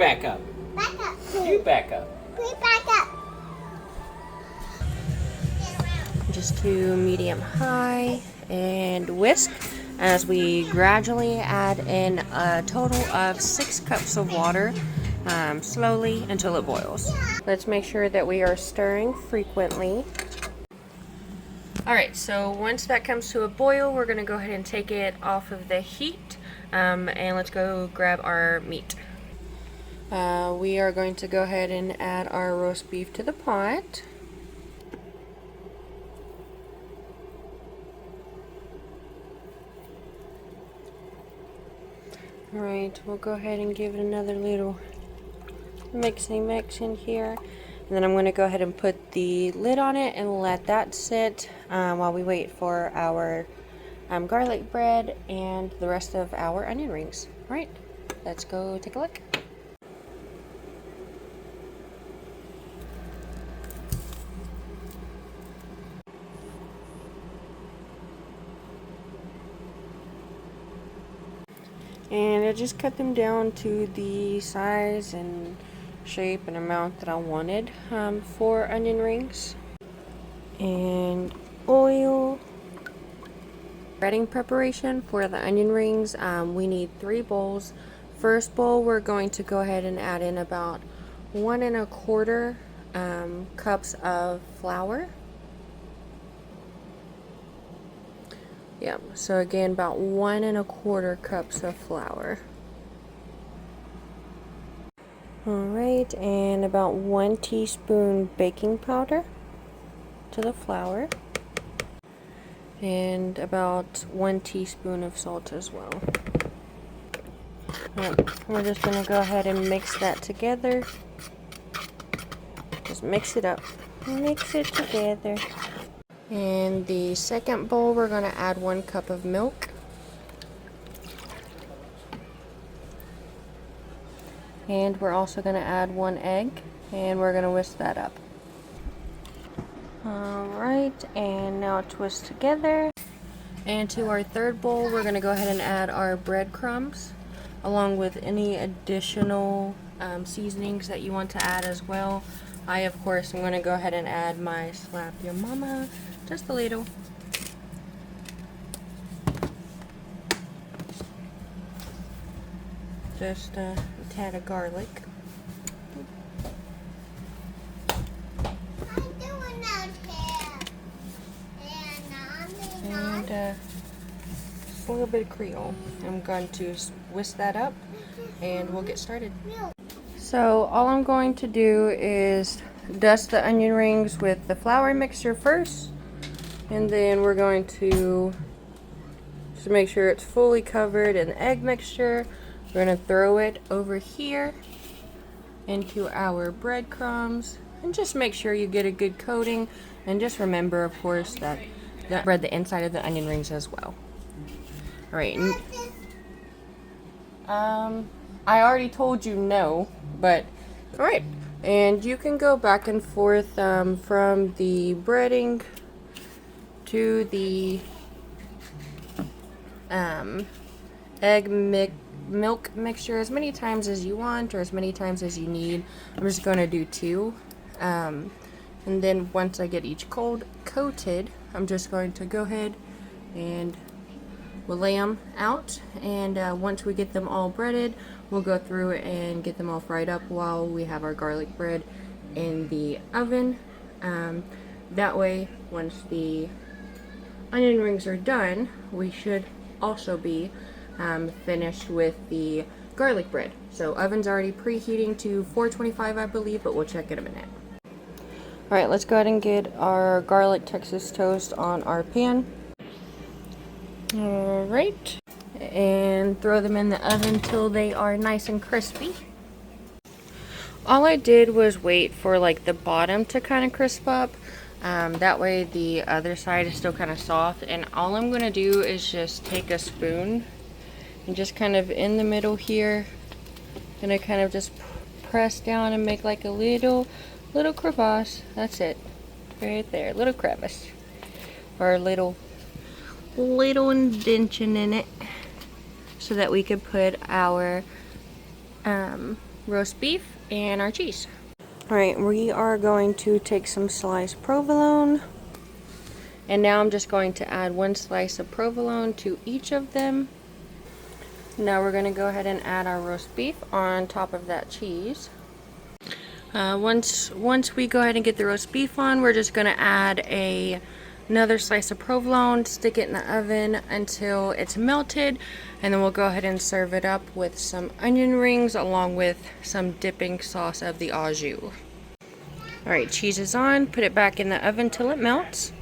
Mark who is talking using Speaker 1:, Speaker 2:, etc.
Speaker 1: back up.
Speaker 2: Back up.
Speaker 1: You back up.
Speaker 2: Please back up.
Speaker 3: Just to medium high and whisk as we gradually add in a total of 6 cups of water, slowly until it boils. Let's make sure that we are stirring frequently. Alright, so once that comes to a boil, we're going to go ahead and take it off of the heat, and let's go grab our meat. We are going to go ahead and add our roast beef to the pot. Alright, we'll go ahead and give it another little mix in here. And then I'm going to go ahead and put the lid on it and let that sit while we wait for our garlic bread and the rest of our onion rings. Alright, let's go take a look. And I just cut them down to the size and shape and amount that I wanted for onion rings. And oil. Breading preparation for the onion rings, we need 3 bowls. First bowl, we're going to go ahead and add in about 1 1/4 cups of flour. Yep, so again, about 1 1/4 cups of flour. Alright, and about 1 teaspoon baking powder to the flour. And about 1 teaspoon of salt as well. Yep, we're just going to go ahead and mix that together. Just mix it up. Mix it together. In the second bowl, we're going to add 1 cup of milk. And we're also going to add 1 egg, and we're going to whisk that up. Alright, and now twist together. And to our third bowl, we're going to go ahead and add our breadcrumbs, along with any additional seasonings that you want to add as well. I, of course, am going to go ahead and add my Slap Your Mama, just a little. Just a tad of garlic. And a little bit of Creole. I'm going to whisk that up and we'll get started. So all I'm going to do is dust the onion rings with the flour mixture first, and then we're going to just make sure it's fully covered in the egg mixture. We're going to throw it over here into our breadcrumbs and just make sure you get a good coating, and just remember, of course, that spread the inside of the onion rings as well. Alright. I already told you no, but alright. And you can go back and forth from the breading to the milk mixture as many times as you want, or as many times as you need. I'm just going to do 2. And then once I get each coated, I'm just going to go ahead and we'll lay them out. And once we get them all breaded, we'll go through and get them all fried up while we have our garlic bread in the oven. That way, once the onion rings are done, we should also be finished with the garlic bread. So oven's already preheating to 425, I believe, but we'll check in a minute. Alright, let's go ahead and get our garlic Texas toast on our pan. Alright, and throw them in the oven till they are nice and crispy. All I did was wait for like the bottom to kind of crisp up. That way the other side is still kind of soft. And all I'm going to do is just take a spoon and just kind of in the middle here, gonna kind of just press down and make like a little crevasse. That's it, right there, little crevice, or a little indentation in it, so that we could put our roast beef and our cheese. Alright, we are going to take some sliced provolone. And now I'm just going to add 1 slice of provolone to each of them. Now we're going to go ahead and add our roast beef on top of that cheese. Once we go ahead and get the roast beef on, we're just going to add another slice of provolone, stick it in the oven until it's melted, and then we'll go ahead and serve it up with some onion rings along with some dipping sauce of the au jus. Alright, cheese is on, put it back in the oven till it melts.